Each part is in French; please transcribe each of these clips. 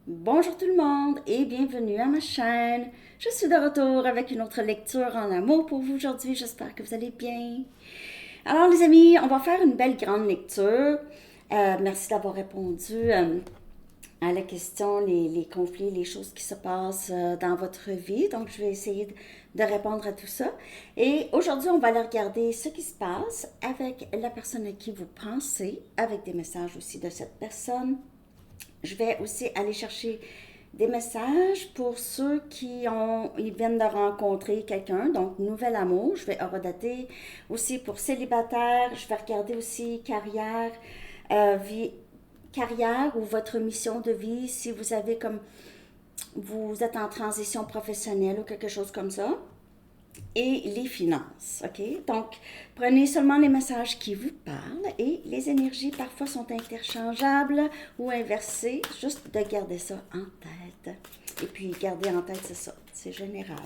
Bonjour tout le monde et bienvenue à ma chaîne. Je suis de retour avec une autre lecture en amour pour vous aujourd'hui. J'espère que vous allez bien. Alors les amis, on va faire une belle grande lecture. Merci d'avoir répondu à la question, les conflits, les choses qui se passent dans votre vie. Donc je vais essayer de répondre à tout ça. Et aujourd'hui, on va aller regarder ce qui se passe avec la personne à qui vous pensez, avec des messages aussi de cette personne. Je vais aussi aller chercher des messages pour ceux ils viennent de rencontrer quelqu'un, donc nouvel amour. Je vais horodater aussi pour célibataire. Je vais regarder aussi carrière ou votre mission de vie, si vous avez comme vous êtes en transition professionnelle ou quelque chose comme ça et les finances. OK? Donc, prenez seulement les messages qui vous parlent et les énergies parfois sont interchangeables ou inversées. Juste de garder ça en tête. Et puis, garder en tête, c'est ça. C'est général.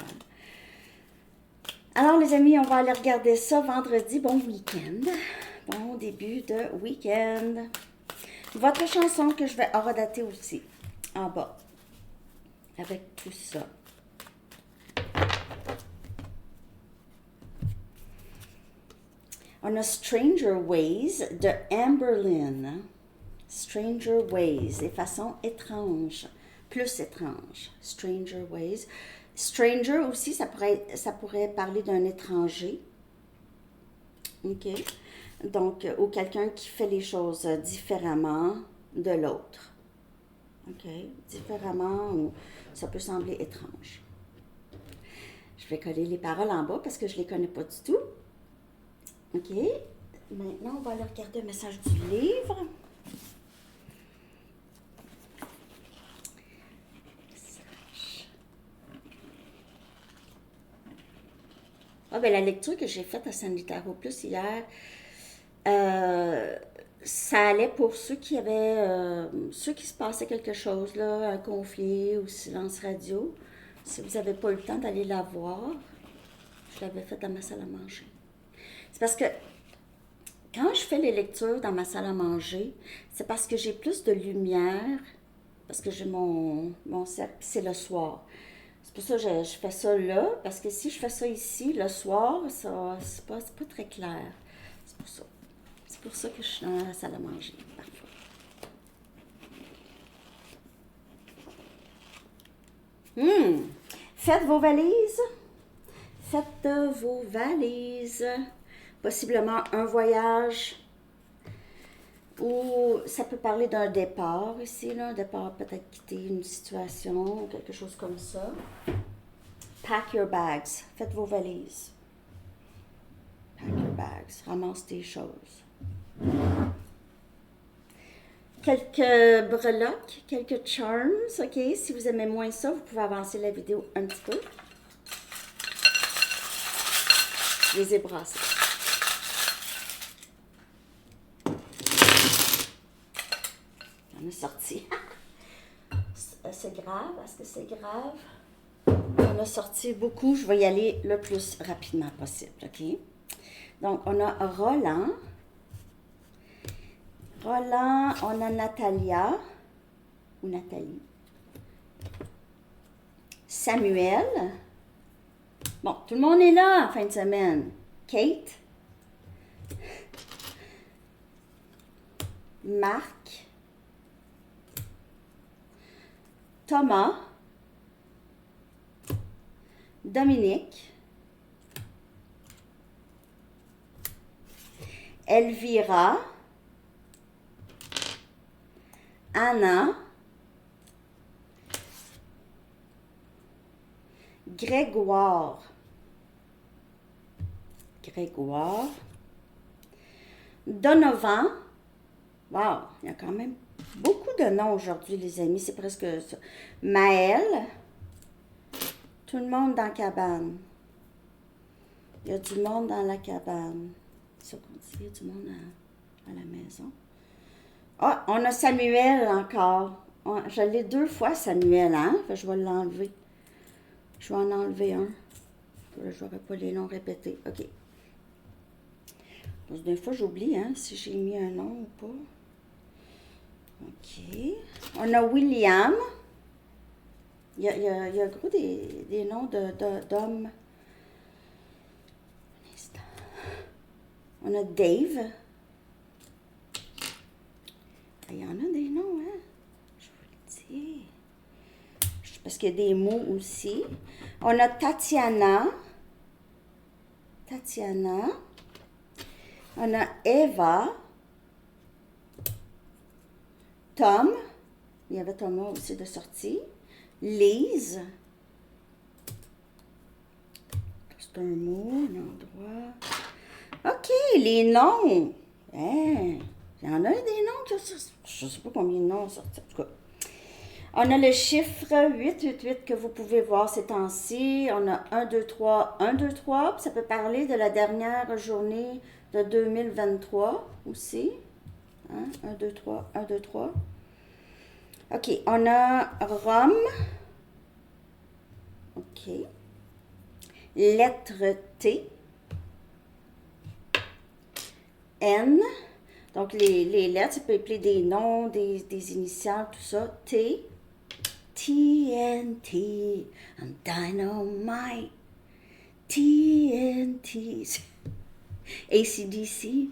Alors, les amis, on va aller regarder ça vendredi. Bon week-end. Bon début de week-end. Votre chanson que je vais horodater aussi en bas. Avec tout ça. On a Stranger Ways de Amberlynn. Stranger Ways, des façons étranges, plus étranges. Stranger Ways. Stranger aussi, ça pourrait parler d'un étranger. OK? Donc, ou quelqu'un qui fait les choses différemment de l'autre. OK? Différemment, ou ça peut sembler étrange. Je vais coller les paroles en bas parce que je ne les connais pas du tout. OK. Maintenant, on va aller regarder le message du livre. La lecture que j'ai faite à Sanitaire Plus hier, ça allait pour ceux qui ceux qui se passait quelque chose, là, un conflit ou silence radio. Si vous n'avez pas eu le temps d'aller la voir, je l'avais faite dans ma salle à manger. C'est parce que quand je fais les lectures dans ma salle à manger, c'est parce que j'ai plus de lumière, parce que j'ai mon cercle, puis c'est le soir. C'est pour ça que je fais ça là, parce que si je fais ça ici, le soir, c'est pas très clair. C'est pour ça. C'est pour ça que je suis dans la salle à manger, parfois. Faites vos valises. Faites vos valises. Possiblement un voyage. Ou ça peut parler d'un départ ici, là, un départ peut-être quitter une situation, quelque chose comme ça. Pack your bags. Faites vos valises. Pack your bags. Ramasse tes choses. Quelques breloques, quelques charms, OK? Si vous aimez moins ça, vous pouvez avancer la vidéo un petit peu. Je les ai brassés. On a sorti. C'est grave? Est-ce que c'est grave? On a sorti beaucoup. Je vais y aller le plus rapidement possible, OK? Donc, on a Roland. Roland, on a Natalia, ou Nathalie. Samuel. Bon, tout le monde est là en fin de semaine. Kate. Marc. Thomas. Dominique. Elvira. Anna. Grégoire. Donovan. Wow, il y a quand même beaucoup de noms aujourd'hui, les amis. C'est presque ça. Maël. Tout le monde dans la cabane. Il y a du monde dans la cabane. Ça continue, il y a du monde à la maison. Ah, on a Samuel encore. Je l'ai 2 fois, Samuel, hein? Je vais l'enlever. Je vais en enlever un. Je n'aurai pas les noms répétés. OK. Parce que des fois, j'oublie, hein, si j'ai mis un nom ou pas. OK. On a William. Il y a gros des noms d'hommes. Un instant. On a Dave. Il y en a des noms, hein? Je vous le dis. Parce qu'il y a des mots aussi. On a Tatiana. Tatiana. On a Eva. Tom. Il y avait Thomas aussi de sortie. Lise. C'est un mot, un endroit. OK, les noms. Hein? Il y en a des noms qui sont... Je ne sais pas combien de noms sont sortis. En tout cas. On a le chiffre 888 que vous pouvez voir ces temps-ci. On a 1, 2, 3, 1, 2, 3. Ça peut parler de la dernière journée de 2023 aussi. Hein? 1, 2, 3, 1, 2, 3. OK, on a Rome. OK. Lettre T. N. Donc, les lettres, ça peut appeler des noms, des initiales, tout ça. T. TNT. I'm dynamite. TNT. AC/DC.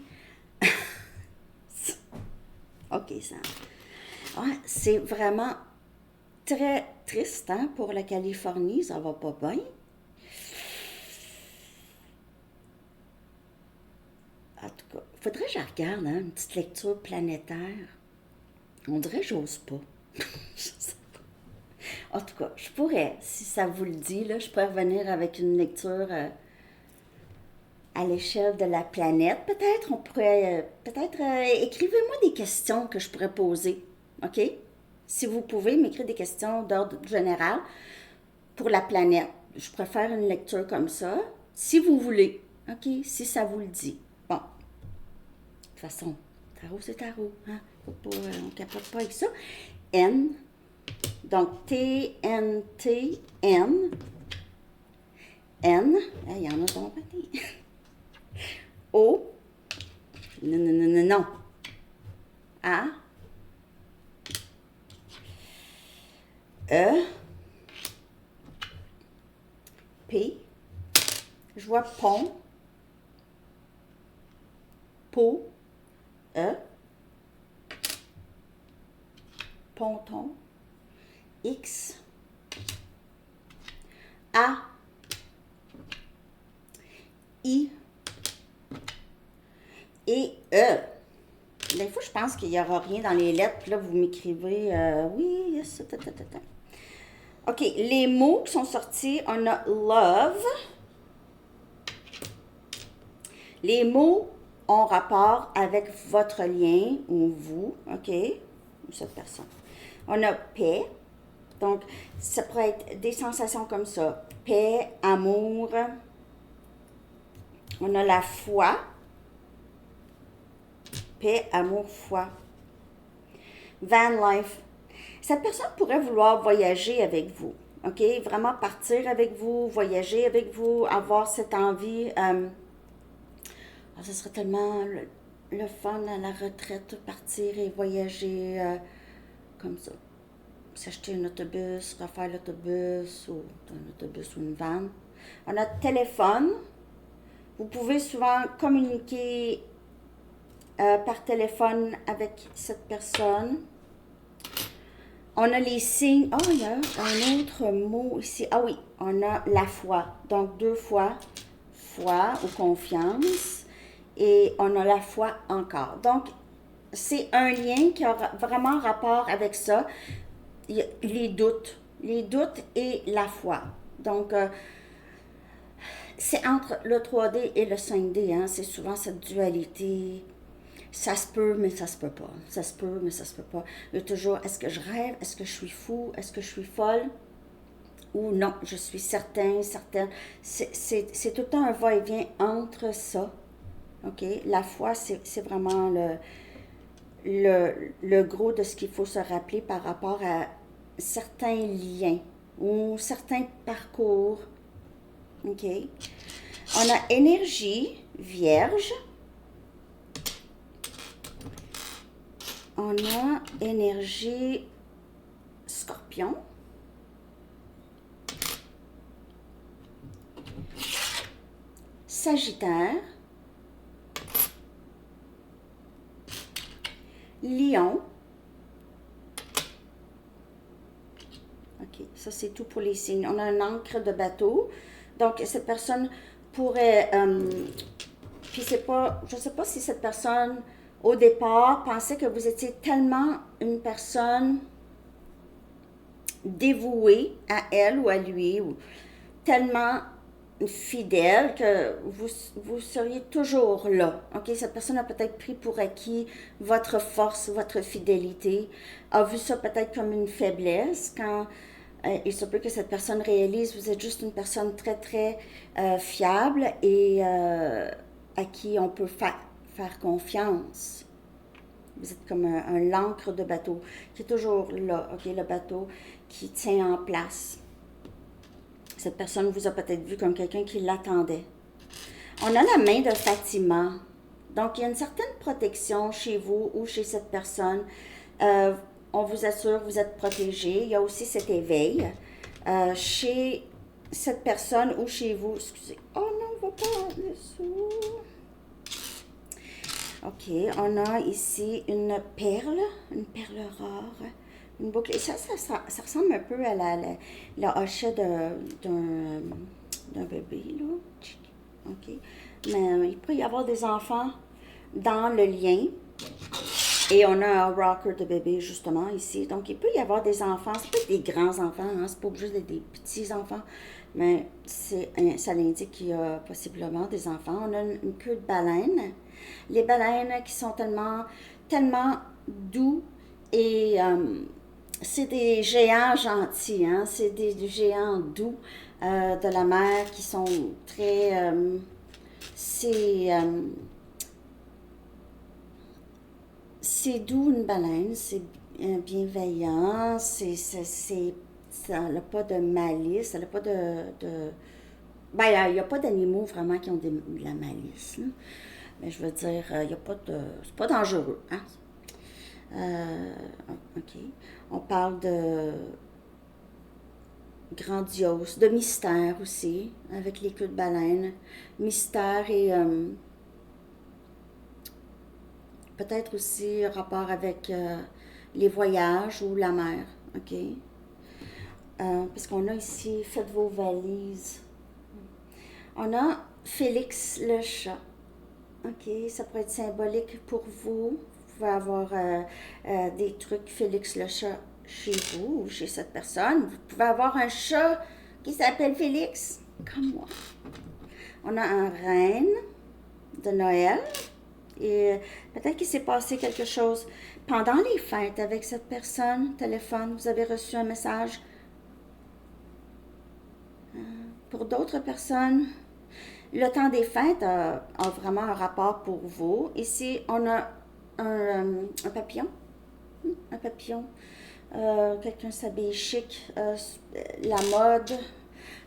OK, ça. Ouais, c'est vraiment très triste hein, pour la Californie. Ça va pas bien. En tout cas, il faudrait que je regarde hein, une petite lecture planétaire. On dirait que j'ose pas. Je sais pas. En tout cas, je pourrais, si ça vous le dit, là, je pourrais revenir avec une lecture à l'échelle de la planète. Peut-être, on pourrait, écrivez-moi des questions que je pourrais poser, OK? Si vous pouvez m'écrire des questions d'ordre général pour la planète. Je pourrais faire une lecture comme ça, si vous voulez, OK? Si ça vous le dit. Bon, de toute façon, tarot, c'est tarot, hein? Faut pas, on ne capote pas avec ça. N, donc T-N-T-N, N, il y en a donc O, non, A, E, P, je vois pont, pot, E, ponton, X, A, I et E. Des fois, je pense qu'il n'y aura rien dans les lettres. Puis là, vous m'écrivez oui, yes, OK, les mots qui sont sortis, on a love. Les mots ont rapport avec votre lien ou vous, OK, ou cette personne. On a paix. Donc, ça pourrait être des sensations comme ça. Paix, amour. On a la foi. Paix, amour, foi. Van life. Cette personne pourrait vouloir voyager avec vous. OK? Vraiment partir avec vous, voyager avec vous, avoir cette envie. Ce serait tellement le fun à la retraite, partir et voyager comme ça. S'acheter un autobus, refaire l'autobus, ou un autobus ou une van. On a téléphone. Vous pouvez souvent communiquer par téléphone avec cette personne. On a les signes. Oh, il y a un autre mot ici. Ah oui, on a la foi. Donc, 2 fois, foi ou confiance. Et on a la foi encore. Donc, c'est un lien qui a vraiment rapport avec ça. Les doutes et la foi. Donc, c'est entre le 3D et le 5D. Hein? C'est souvent cette dualité. Ça se peut, mais ça se peut pas. Ça se peut, mais ça se peut pas. Il y a toujours, est-ce que je rêve? Est-ce que je suis fou? Est-ce que je suis folle? Ou non, je suis certaine. C'est tout le temps un va-et-vient entre ça. OK? La foi, c'est vraiment le gros de ce qu'il faut se rappeler par rapport à certains liens ou certains parcours. OK? On a énergie, vierge. On a énergie, scorpion. Sagittaire, Lion. OK, ça c'est tout pour les signes. On a un ancre de bateau. Donc, cette personne pourrait... puis c'est pas... Je sais pas si cette personne, au départ, pensait que vous étiez tellement une personne dévouée à elle ou à lui, ou tellement fidèle que vous seriez toujours là. OK? Cette personne a peut-être pris pour acquis votre force, votre fidélité, a vu ça peut-être comme une faiblesse quand il se peut que cette personne réalise vous êtes juste une personne très, très fiable et à qui on peut faire confiance. Vous êtes comme un l'ancre de bateau qui est toujours là, OK? Le bateau qui tient en place. Cette personne vous a peut-être vu comme quelqu'un qui l'attendait. On a la main de Fatima. Donc, il y a une certaine protection chez vous ou chez cette personne. On vous assure que vous êtes protégé. Il y a aussi cet éveil chez cette personne ou chez vous. Excusez. Oh non, on va pas en dessous. OK, on a ici une perle rare. Une boucle. Et ça ressemble un peu à la hochet d'un bébé, là. OK. Mais il peut y avoir des enfants dans le lien. Et on a un rocker de bébé, justement, ici. Donc, il peut y avoir des enfants. C'est pas des grands enfants, hein? C'est pas obligé d'être des petits enfants. Mais ça l'indique qu'il y a possiblement des enfants. On a une queue de baleine. Les baleines qui sont tellement, tellement doux et... c'est des géants gentils, hein? C'est des géants doux de la mer qui sont très... c'est doux une baleine, c'est bienveillant, ça n'a pas de malice, ça n'a pas ben, il n'y a pas d'animaux vraiment qui ont de la malice, là. Mais je veux dire, il n'y a pas de... c'est pas dangereux, hein? OK. On parle de grandiose, de mystère aussi, avec les queues de baleine. Mystère et peut-être aussi rapport avec les voyages ou la mer. OK. Parce qu'on a ici, faites vos valises. On a Félix le chat. OK, ça pourrait être symbolique pour vous. Vous pouvez avoir des trucs Félix le chat chez vous ou chez cette personne. Vous pouvez avoir un chat qui s'appelle Félix, comme moi. On a un reine de Noël. Et peut-être qu'il s'est passé quelque chose pendant les fêtes avec cette personne. Téléphone, vous avez reçu un message. Pour d'autres personnes, le temps des fêtes a vraiment un rapport pour vous. Ici, on a un papillon. Un papillon. Quelqu'un s'habille chic. La mode.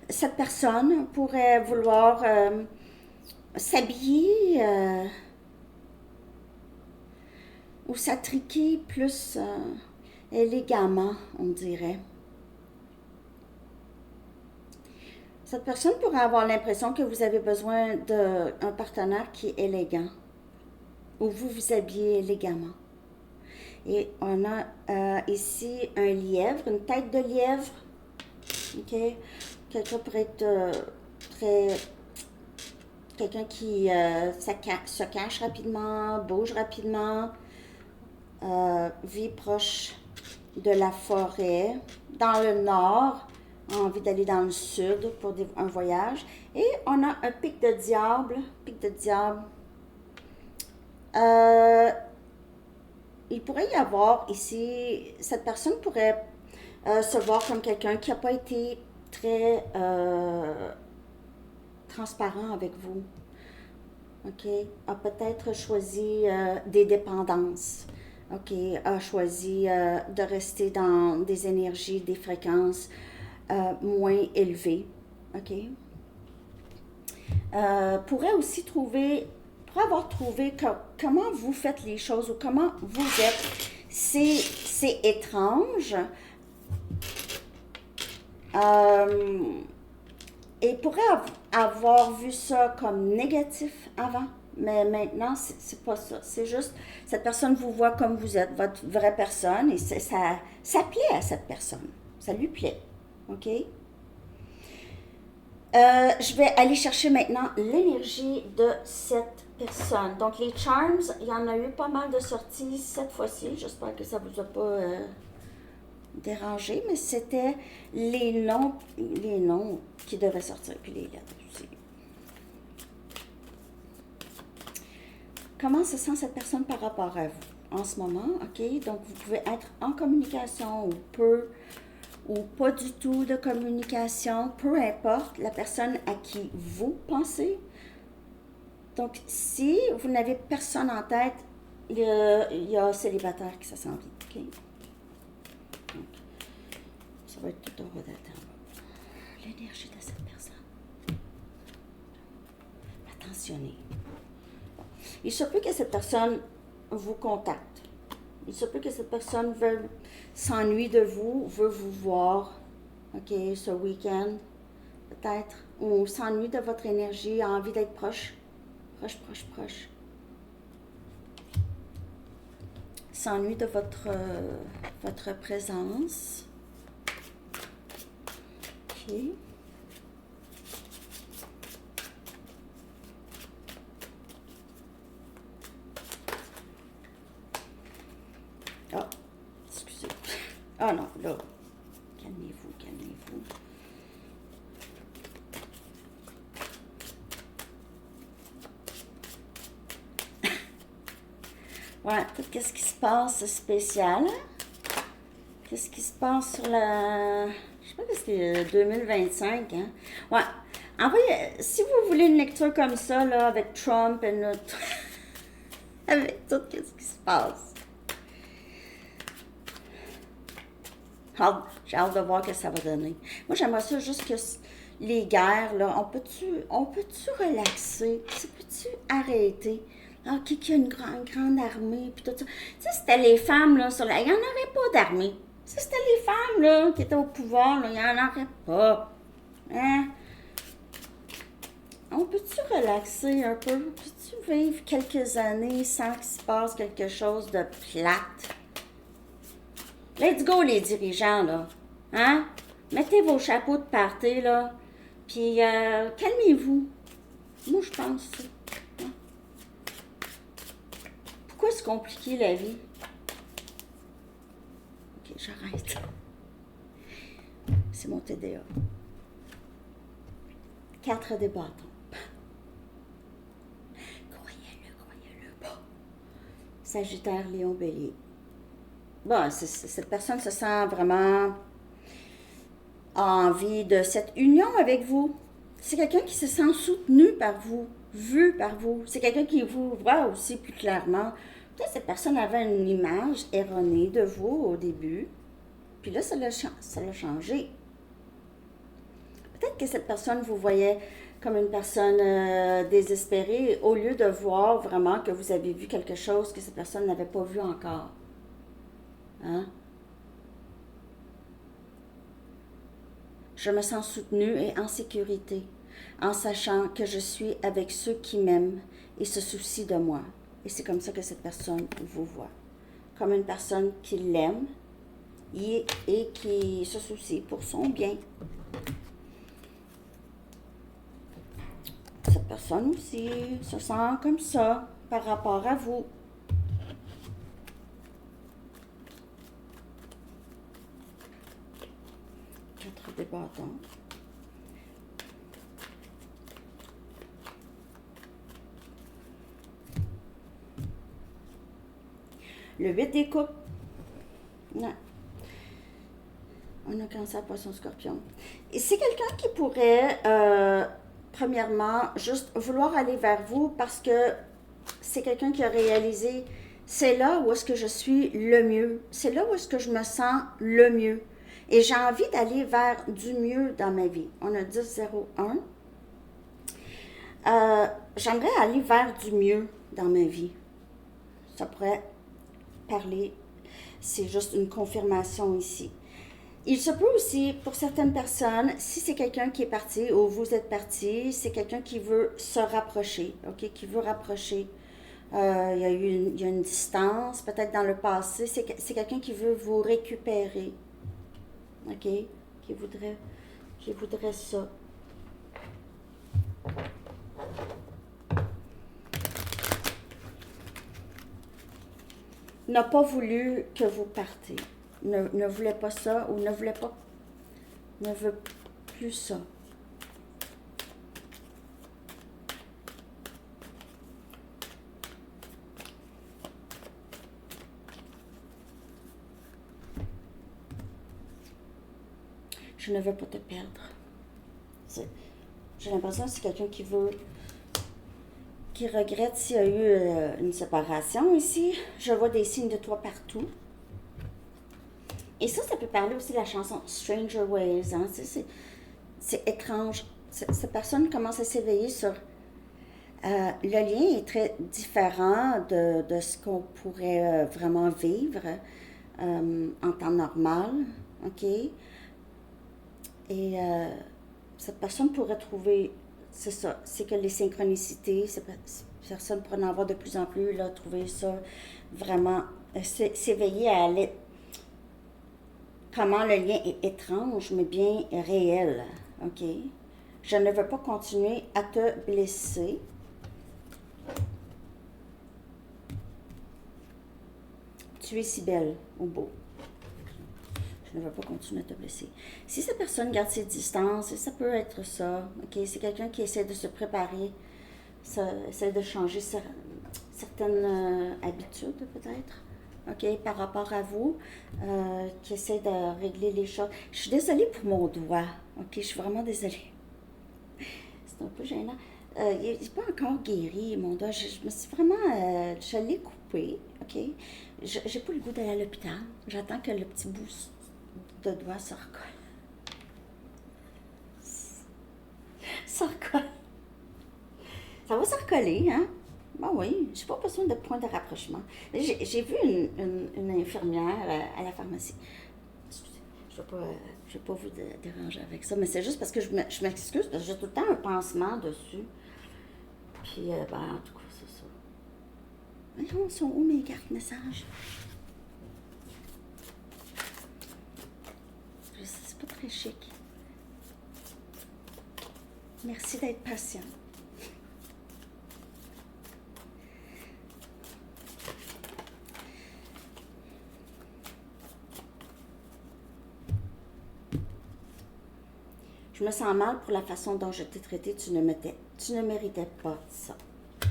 Cette personne pourrait vouloir s'habiller ou s'attriquer plus élégamment, on dirait. Cette personne pourrait avoir l'impression que vous avez besoin d'un partenaire qui est élégant, ou vous vous habillez élégamment. Et on a ici un lièvre, une tête de lièvre. OK? Quelqu'un pourrait être quelqu'un qui se cache rapidement, bouge rapidement, vit proche de la forêt, dans le nord, a envie d'aller dans le sud pour un voyage. Et on a un pic de diable. Il pourrait y avoir ici, cette personne pourrait se voir comme quelqu'un qui n'a pas été très transparent avec vous. OK? A peut-être choisi des dépendances. OK? A choisi de rester dans des énergies, des fréquences moins élevées. OK? Pourrait aussi pourrait avoir trouvé comment vous faites les choses ou comment vous êtes. C'est étrange. et pourrait avoir vu ça comme négatif avant, mais maintenant, c'est pas ça. C'est juste, cette personne vous voit comme vous êtes, votre vraie personne, et ça plaît à cette personne. Ça lui plaît. OK? Je vais aller chercher maintenant l'énergie de cette personne. Donc, les charms, il y en a eu pas mal de sorties cette fois-ci. J'espère que ça vous a pas dérangé, mais c'était les noms qui devaient sortir, puis les lettres aussi. Comment se sent cette personne par rapport à vous en ce moment? OK? Donc, vous pouvez être en communication ou peu ou pas du tout de communication, peu importe la personne à qui vous pensez. Donc, si vous n'avez personne en tête, il y a célibataire qui se sent bien. OK? Donc, ça va être tout au haut d'attendre. L'énergie de cette personne. Attentionnez. Il se peut que cette personne vous contacte. Il se peut que cette personne s'ennuie de vous, veut vous voir, OK, ce week-end, peut-être, ou s'ennuie de votre énergie, a envie d'être proche, proche. S'ennuie de votre présence. OK. Ah, excusez. Ah non, là. Calmez-vous. Ouais, tout ce qui se passe de spécial. Qu'est-ce qui se passe sur la... Je sais pas qu'est-ce que c'est, 2025, hein? Ouais. Envoyez, si vous voulez une lecture comme ça, là, avec Trump et notre... avec tout ce qui se passe. J'ai hâte de voir ce que ça va donner. Moi, j'aimerais ça juste que les guerres, là, on peut-tu relaxer? Peux-tu arrêter? Ah, qui a une grande armée, puis tout ça. Tu sais, c'était les femmes, là, il n'y en aurait pas d'armée. Si c'était les femmes, là, qui étaient au pouvoir, là, il n'y en aurait pas. Hein? On peut-tu relaxer un peu? Peux-tu vivre quelques années sans qu'il se passe quelque chose de plate? Let's go, les dirigeants, là. Hein? Mettez vos chapeaux de party, là. Puis, calmez-vous. Moi, je pense ça. Hein? Pourquoi se compliquer la vie? Ok, j'arrête. C'est mon TDA. 4 des bâtons. Croyez-le pas. Sagittaire, Lion, Bélier. Bon, cette personne se sent vraiment envie de cette union avec vous. C'est quelqu'un qui se sent soutenu par vous, vu par vous. C'est quelqu'un qui vous voit aussi plus clairement. Peut-être que cette personne avait une image erronée de vous au début, puis là, ça l'a changé. Peut-être que cette personne vous voyait comme une personne désespérée, au lieu de voir vraiment que vous avez vu quelque chose que cette personne n'avait pas vu encore. Hein? Je me sens soutenue et en sécurité, en sachant que je suis avec ceux qui m'aiment et se soucient de moi. Et c'est comme ça que cette personne vous voit. Comme une personne qui l'aime et qui se soucie pour son bien. Cette personne aussi se sent comme ça par rapport à vous. Des bâtons. Le 8 des coupes. Non. On a Cancer, Poisson, Scorpion. Et c'est quelqu'un qui pourrait, premièrement, juste vouloir aller vers vous parce que c'est quelqu'un qui a réalisé, c'est là où est-ce que je suis le mieux. C'est là où est-ce que je me sens le mieux. Et j'ai envie d'aller vers du mieux dans ma vie. On a 10-0-1. J'aimerais aller vers du mieux dans ma vie. Ça pourrait parler. C'est juste une confirmation ici. Il se peut aussi, pour certaines personnes, si c'est quelqu'un qui est parti ou vous êtes parti, c'est quelqu'un qui veut se rapprocher, OK? Qui veut rapprocher. Il y a une distance, peut-être dans le passé. C'est quelqu'un qui veut vous récupérer, OK? Qui voudrait, qui voudrait ça. N'a pas voulu que vous partez. Ne voulait pas ça ou ne veut plus ça. Je ne veux pas te perdre. J'ai l'impression que c'est quelqu'un qui regrette s'il y a eu une séparation ici. Je vois des signes de toi partout. Et ça peut parler aussi de la chanson Stranger Ways. Hein? C'est étrange. Cette personne commence à s'éveiller sur... le lien est très différent de ce qu'on pourrait vraiment vivre en temps normal. OK? Et cette personne pourrait trouver... C'est ça. C'est que les synchronicités, cette personne pourrait en avoir de plus en plus, là, trouver ça vraiment... s'éveiller à comment le lien est étrange, mais bien réel. OK? Je ne veux pas continuer à te blesser. Tu es si belle ou beau. Je ne veux pas continuer à te blesser. Si cette personne garde ses distances, ça peut être ça. OK? C'est quelqu'un qui essaie de se préparer, essaie de changer certaines habitudes, peut-être. OK, par rapport à vous, qui essaie de régler les choses. Je suis désolée pour mon doigt. OK, je suis vraiment désolée. C'est un peu gênant. Il n'est pas encore guéri, mon doigt. Je me suis vraiment... je l'ai coupé, OK? J'ai pas le goût d'aller à l'hôpital. J'attends que le petit bout de doigt se recolle. Ça recolle. Ça va se recoller, hein? Ben oui, j'ai pas besoin de point de rapprochement. J'ai vu une infirmière à la pharmacie. Excusez, je vais pas vous déranger avec ça, mais c'est juste parce que je m'excuse, parce que j'ai tout le temps un pansement dessus. Puis, ben, en tout cas, c'est ça. Mais non, sont où mes cartes messages? Je sais, c'est pas très chic. Merci d'être patient. Je me sens mal pour la façon dont je t'ai traité. Tu ne méritais pas ça.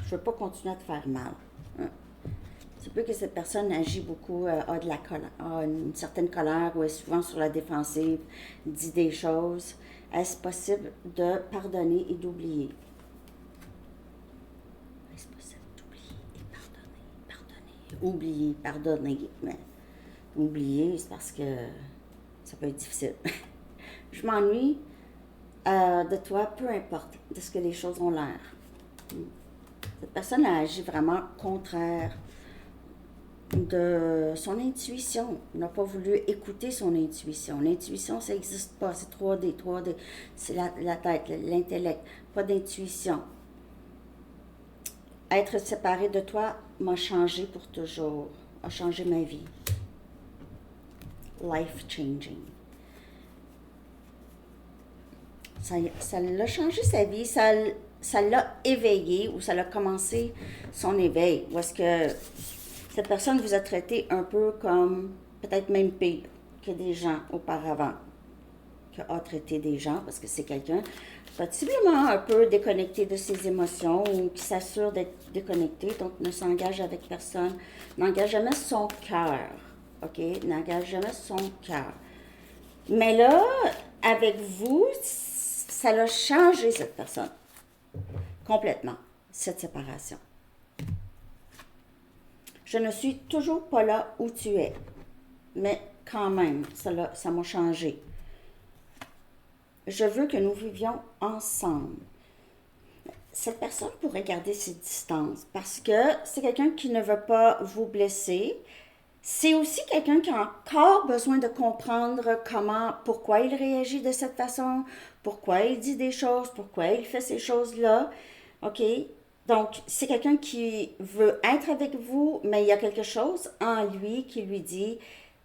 Je veux pas continuer à te faire mal. Hein? C'est peu que cette personne agit beaucoup, a de la colère, a une certaine colère ou est souvent sur la défensive, dit des choses. Est-ce possible de pardonner et d'oublier? Est-ce possible d'oublier et pardonner? Oublier, pardonner, mais oublier, c'est parce que ça peut être difficile. Je m'ennuie de toi, peu importe de ce que les choses ont l'air. Cette personne a agi vraiment contraire de son intuition. Il n'a pas voulu écouter son intuition. L'intuition, ça n'existe pas. C'est 3D. 3D, c'est la tête, l'intellect. Pas d'intuition. Être séparé de toi m'a changé pour toujours. A changé ma vie. Life changing. Ça l'a changé sa vie. Ça l'a éveillé ou ça l'a commencé son éveil. Ou est-ce que cette personne vous a traité un peu comme, peut-être même pire que des gens auparavant, que a traité des gens, parce que c'est quelqu'un possiblement un peu déconnecté de ses émotions ou qui s'assure d'être déconnecté, donc ne s'engage avec personne, n'engage jamais son cœur, OK? N'engage jamais son cœur. Mais là, avec vous, ça l'a changé, cette personne, complètement, cette séparation. Je ne suis toujours pas là où tu es, mais quand même, ça m'a changé. Je veux que nous vivions ensemble. Cette personne pourrait garder ses distances parce que c'est quelqu'un qui ne veut pas vous blesser, C'est aussi quelqu'un qui a encore besoin de comprendre pourquoi il réagit de cette façon, pourquoi il dit des choses, pourquoi il fait ces choses-là. OK? Donc, c'est quelqu'un qui veut être avec vous, mais il y a quelque chose en lui qui lui dit,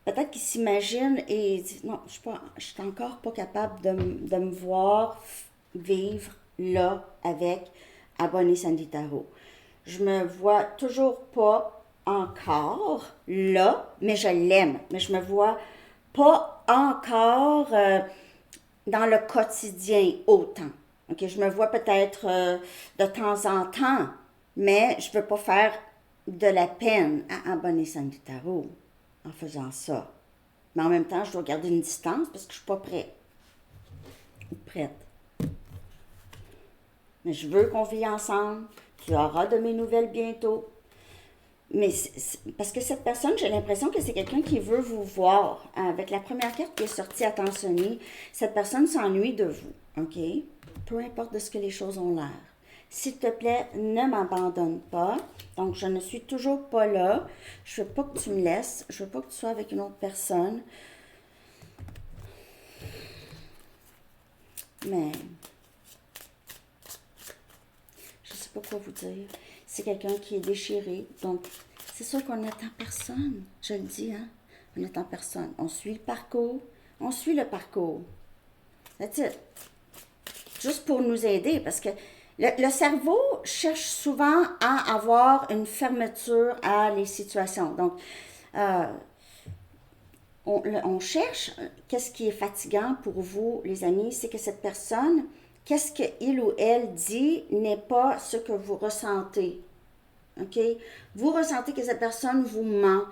peut-être qu'il s'imagine et il dit, non, je suis encore pas capable de me voir vivre là avec Abonné Sanditaro. Je me vois toujours pas encore là, mais je l'aime. Mais je me vois pas encore dans le quotidien autant. Ok, je me vois peut-être de temps en temps, mais je veux pas faire de la peine à Abonné Sanditaro en faisant ça. Mais en même temps, je dois garder une distance parce que je suis pas prête ou prête. Mais je veux qu'on vive ensemble. Tu auras de mes nouvelles bientôt. Mais parce que cette personne, j'ai l'impression que c'est quelqu'un qui veut vous voir. Avec la première carte qui est sortie, attentionnée, cette personne s'ennuie de vous, OK? Peu importe de ce que les choses ont l'air. S'il te plaît, ne m'abandonne pas. Donc, je ne suis toujours pas là. Je veux pas que tu me laisses. Je veux pas que tu sois avec une autre personne. Mais je sais pas quoi vous dire. C'est quelqu'un qui est déchiré. Donc, c'est sûr qu'on n'attend personne. Je le dis, hein? On n'attend personne. On suit le parcours. On suit le parcours. That's it. Juste pour nous aider, parce que le cerveau cherche souvent à avoir une fermeture à les situations. Donc, euh, on cherche, qu'est-ce qui est fatigant pour vous, les amis, c'est que cette personne, qu'est-ce qu'il ou elle dit n'est pas ce que vous ressentez. OK? Vous ressentez que cette personne vous ment,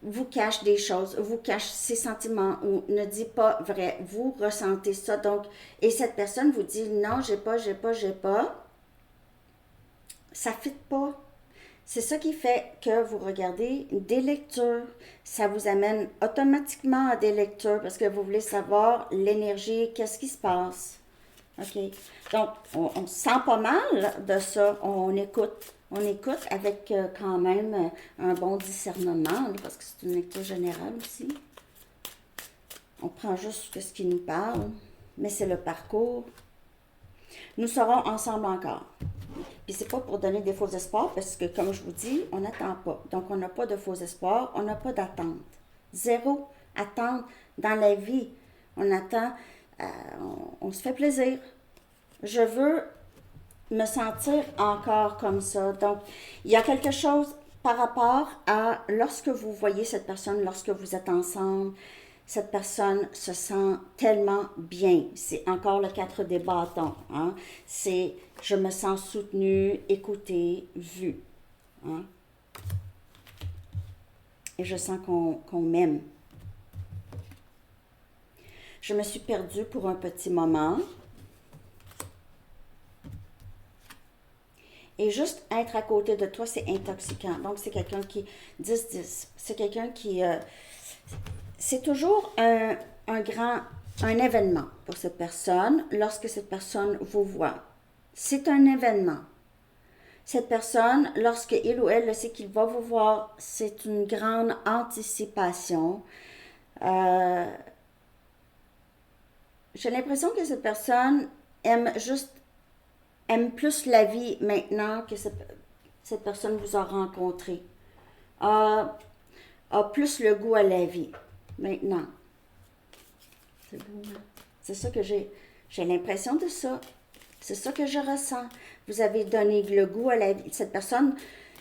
vous cache des choses, vous cache ses sentiments ou ne dit pas vrai. Vous ressentez ça. Donc, et cette personne vous dit non, j'ai pas. Ça ne fit pas. C'est ça qui fait que vous regardez des lectures. Ça vous amène automatiquement à des lectures parce que vous voulez savoir l'énergie, qu'est-ce qui se passe. OK. Donc, on se sent pas mal de ça. On écoute. On écoute avec quand même un bon discernement, là, parce que c'est une lecture générale aussi. On prend juste ce qui nous parle, mais c'est le parcours. Nous serons ensemble encore. Puis c'est pas pour donner des faux espoirs, parce que comme je vous dis, on n'attend pas. Donc on n'a pas de faux espoirs, on n'a pas d'attente. Zéro attente dans la vie. On attend, on se fait plaisir. Je veux me sentir encore comme ça. Donc, il y a quelque chose par rapport à lorsque vous voyez cette personne, lorsque vous êtes ensemble, cette personne se sent tellement bien. C'est encore le 4 des bâtons. Hein? C'est je me sens soutenue, écoutée, vue. Hein? Et je sens qu'on m'aime. Je me suis perdue pour un petit moment. Et juste être à côté de toi, c'est intoxiquant. Donc, c'est quelqu'un qui... 10-10. C'est quelqu'un qui... c'est toujours un événement pour cette personne lorsque cette personne vous voit. C'est un événement. Cette personne, lorsque il ou elle le sait qu'il va vous voir, c'est une grande anticipation. J'ai l'impression que cette personne aime plus la vie maintenant que cette personne vous a rencontré. A plus le goût à la vie maintenant. C'est beau, hein? C'est ça que j'ai l'impression de ça. C'est ça que je ressens. Vous avez donné le goût à la vie. Cette personne,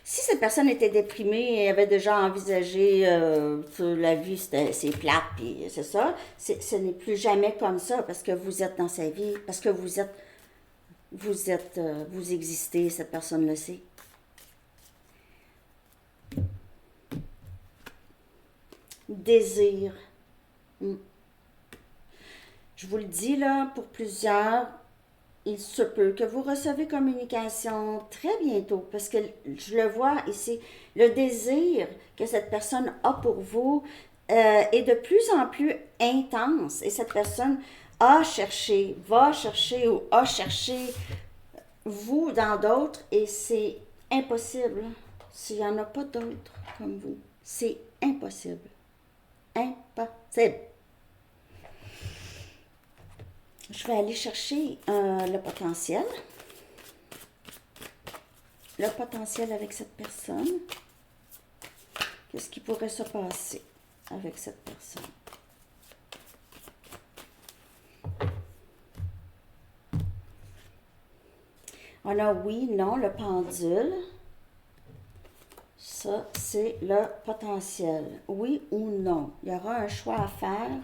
si cette personne était déprimée et avait déjà envisagé que la vie, c'est plate, puis c'est ça, ce n'est plus jamais comme ça parce que vous êtes dans sa vie, parce que vous existez, cette personne le sait. Désir. Je vous le dis là, pour plusieurs, il se peut que vous recevez communication très bientôt, parce que je le vois ici, le désir que cette personne a pour vous est de plus en plus intense, et cette personne va chercher ou a cherché vous dans d'autres, et c'est impossible s'il n'y en a pas d'autres comme vous. C'est impossible. Impossible. Je vais aller chercher le potentiel. Le potentiel avec cette personne. Qu'est-ce qui pourrait se passer avec cette personne? On a oui, non, le pendule. Ça, c'est le potentiel. Oui ou non. Il y aura un choix à faire.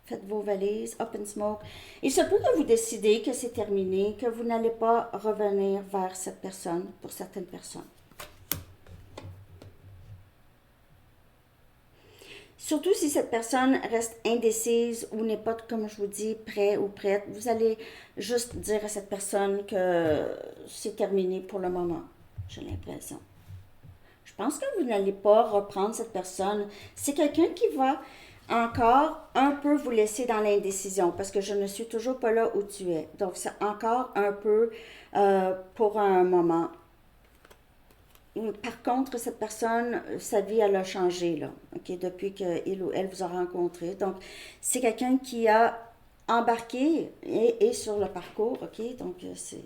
Faites vos valises, open smoke. Il se peut que vous décidez que c'est terminé, que vous n'allez pas revenir vers cette personne pour certaines personnes. Surtout si cette personne reste indécise ou n'est pas, comme je vous dis, prêt ou prête, vous allez juste dire à cette personne que c'est terminé pour le moment. J'ai l'impression. Je pense que vous n'allez pas reprendre cette personne. C'est quelqu'un qui va encore un peu vous laisser dans l'indécision parce que je ne suis toujours pas là où tu es. Donc, c'est encore un peu pour un moment. Par contre, cette personne, sa vie, elle a changé, là, ok, depuis qu'il ou elle vous a rencontré. Donc, c'est quelqu'un qui a embarqué et sur le parcours, ok? Donc, c'est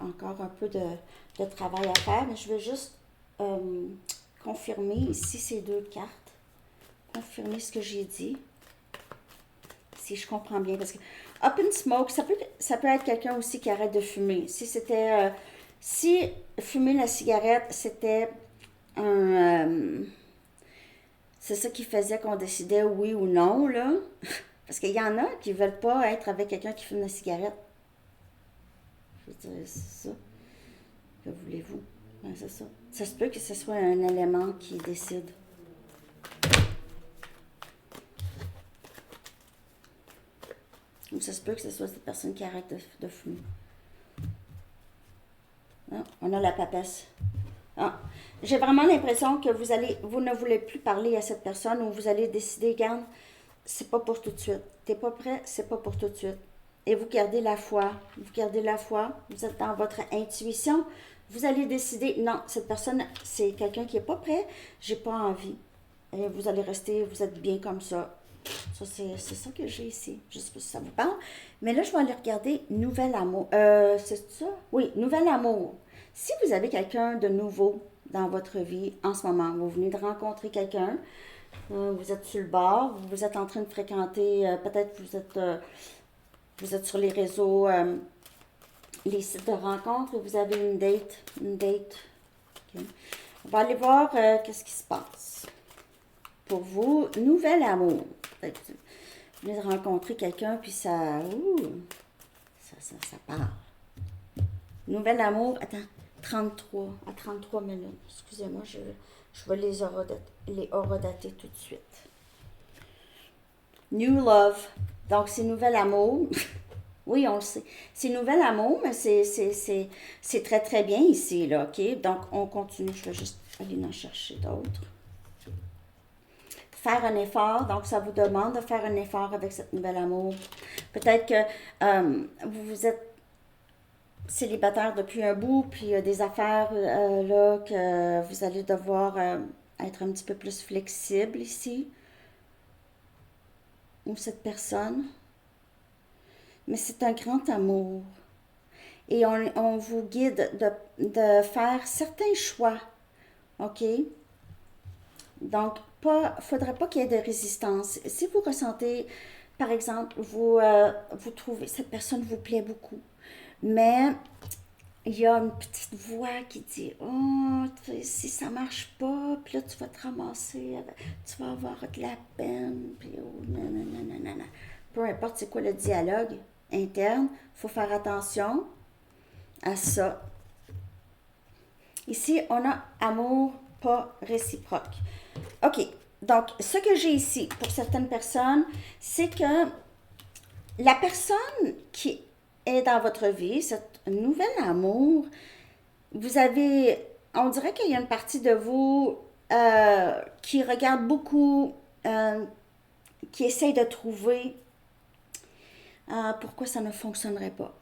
encore un peu de travail à faire, mais je vais juste confirmer ici ces deux cartes, confirmer ce que j'ai dit, si je comprends bien, parce que open smoke, ça peut être quelqu'un aussi qui arrête de fumer. Si c'était... si fumer la cigarette, c'était c'est ça qui faisait qu'on décidait oui ou non, là. Parce qu'il y en a qui ne veulent pas être avec quelqu'un qui fume la cigarette. Je veux dire, c'est ça. Que voulez-vous? Ouais, c'est ça. Ça se peut que ce soit un élément qui décide. Ou ça se peut que ce soit cette personne qui arrête de fumer. Ah, on a la papesse. Ah, j'ai vraiment l'impression que vous ne voulez plus parler à cette personne ou vous allez décider, regarde, c'est pas pour tout de suite. T'es pas prêt, c'est pas pour tout de suite. Et vous gardez la foi. Vous gardez la foi. Vous êtes dans votre intuition. Vous allez décider, non, cette personne, c'est quelqu'un qui est pas prêt, j'ai pas envie. Et vous allez rester, vous êtes bien comme ça. Ça, c'est ça que j'ai ici. Je ne sais pas si ça vous parle. Mais là, je vais aller regarder Nouvel Amour. C'est ça? Oui, Nouvel Amour. Si vous avez quelqu'un de nouveau dans votre vie en ce moment, vous venez de rencontrer quelqu'un, vous êtes sur le bord, vous êtes en train de fréquenter, peut-être vous êtes sur les réseaux, les sites de rencontres, et vous avez une date. Okay. On va aller voir qu'est-ce qui se passe. Pour vous, nouvel amour. Peut-être que vous venez de rencontrer quelqu'un, puis ça part. Nouvel amour, attends, 33 minutes. Excusez-moi, je vais les horodater tout de suite. New love. Donc, c'est nouvel amour. Oui, on le sait. C'est nouvel amour, mais c'est très, très bien ici, là, OK? Donc, on continue. Je vais juste aller en chercher d'autres. Faire un effort, donc ça vous demande de faire un effort avec cette nouvel amour. Peut-être que vous êtes célibataire depuis un bout, puis il y a des affaires là que vous allez devoir être un petit peu plus flexible ici. Ou cette personne. Mais c'est un grand amour. Et on vous guide de faire certains choix. OK? Donc, faudrait pas qu'il y ait de résistance. Si vous ressentez, par exemple, vous trouvez, cette personne vous plaît beaucoup, mais il y a une petite voix qui dit, oh, si ça marche pas, puis là, tu vas te ramasser, tu vas avoir de la peine, puis oh, nanana. Peu importe c'est quoi le dialogue interne, il faut faire attention à ça. Ici, on a amour pas réciproque. OK, donc ce que j'ai ici pour certaines personnes, c'est que la personne qui est dans votre vie, cet nouvel amour, on dirait qu'il y a une partie de vous qui regarde beaucoup, qui essaye de trouver pourquoi ça ne fonctionnerait pas.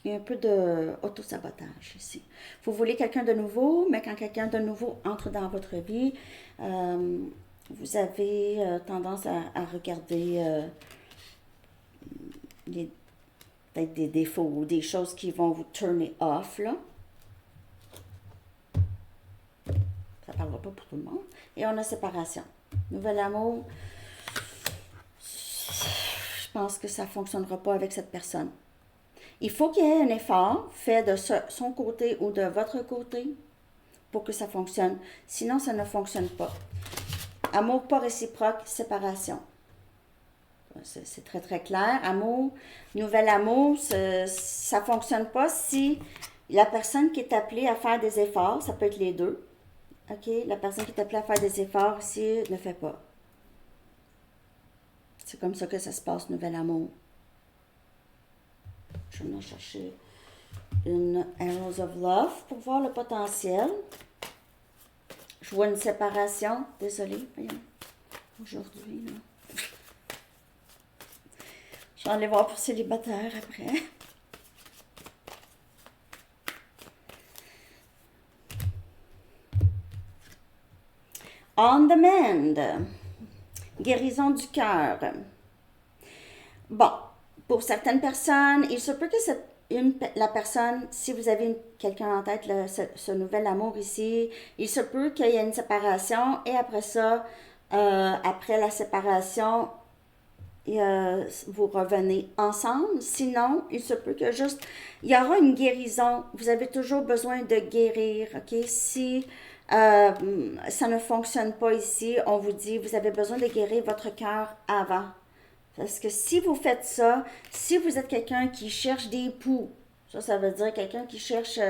Il y a un peu d'auto-sabotage ici. Vous voulez quelqu'un de nouveau, mais quand quelqu'un de nouveau entre dans votre vie, vous avez tendance à regarder peut-être des défauts ou des choses qui vont vous turner off, là. Ça ne parlera pas pour tout le monde. Et on a séparation. Nouvel amour, je pense que ça ne fonctionnera pas avec cette personne. Il faut qu'il y ait un effort fait de son côté ou de votre côté pour que ça fonctionne. Sinon, ça ne fonctionne pas. Amour pas réciproque, séparation. C'est très, très clair. Amour, nouvel amour, ça ne fonctionne pas si la personne qui est appelée à faire des efforts, ça peut être les deux. OK? La personne qui est appelée à faire des efforts ici ne fait pas. C'est comme ça que ça se passe, nouvel amour. Je vais en chercher une Arrows of Love pour voir le potentiel. Je vois une séparation. Désolée, voyons. Aujourd'hui, là. Je vais aller voir pour célibataire après. On demand. Guérison du cœur. Bon, pour certaines personnes, il se peut que la personne, si vous avez quelqu'un en tête, ce nouvel amour ici, il se peut qu'il y ait une séparation et après ça, après la séparation, vous revenez ensemble. Sinon, il se peut que juste, il y aura une guérison. Vous avez toujours besoin de guérir, OK? Si ça ne fonctionne pas ici, on vous dit, vous avez besoin de guérir votre cœur avant. Parce que si vous faites ça, si vous êtes quelqu'un qui cherche des poux, ça veut dire quelqu'un qui cherche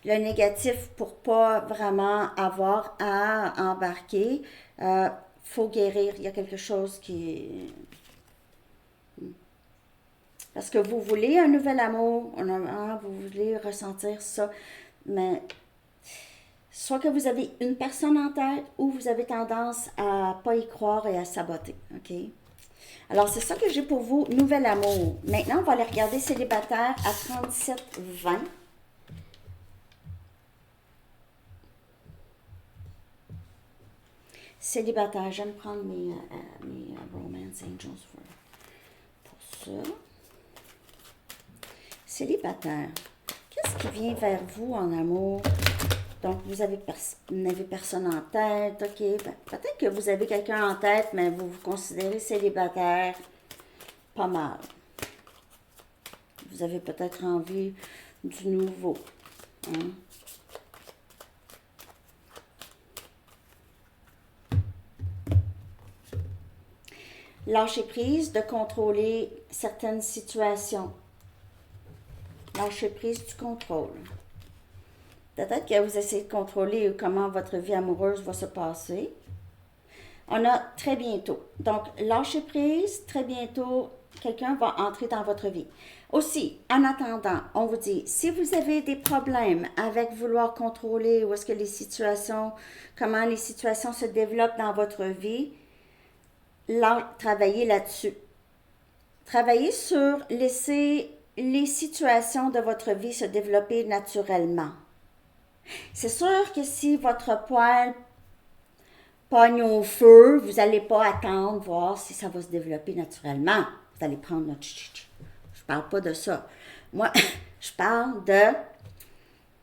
le négatif pour pas vraiment avoir à embarquer, faut guérir. Il y a quelque chose qui... Parce que vous voulez un nouvel amour, vous voulez ressentir ça, mais soit que vous avez une personne en tête ou vous avez tendance à pas y croire et à saboter, OK? Alors, c'est ça que j'ai pour vous, nouvel amour. Maintenant, on va aller regarder célibataire à 37-20. Célibataire, j'aime prendre mes Romance Angels pour ça. Célibataire, qu'est-ce qui vient vers vous en amour? Donc, vous n'avez personne en tête, OK? Peut-être que vous avez quelqu'un en tête, mais vous vous considérez célibataire pas mal. Vous avez peut-être envie du nouveau. Hein? Lâcher prise de contrôler certaines situations. Lâcher prise du contrôle. Peut-être que vous essayez de contrôler comment votre vie amoureuse va se passer. On a très bientôt. Donc, lâcher prise, très bientôt, quelqu'un va entrer dans votre vie. Aussi, en attendant, on vous dit, si vous avez des problèmes avec vouloir contrôler où est-ce que comment les situations se développent dans votre vie, travaillez là-dessus. Travaillez sur laisser les situations de votre vie se développer naturellement. C'est sûr que si votre poêle pogne au feu, vous n'allez pas attendre, voir si ça va se développer naturellement. Vous allez prendre notre... Je parle pas de ça. Moi, je parle de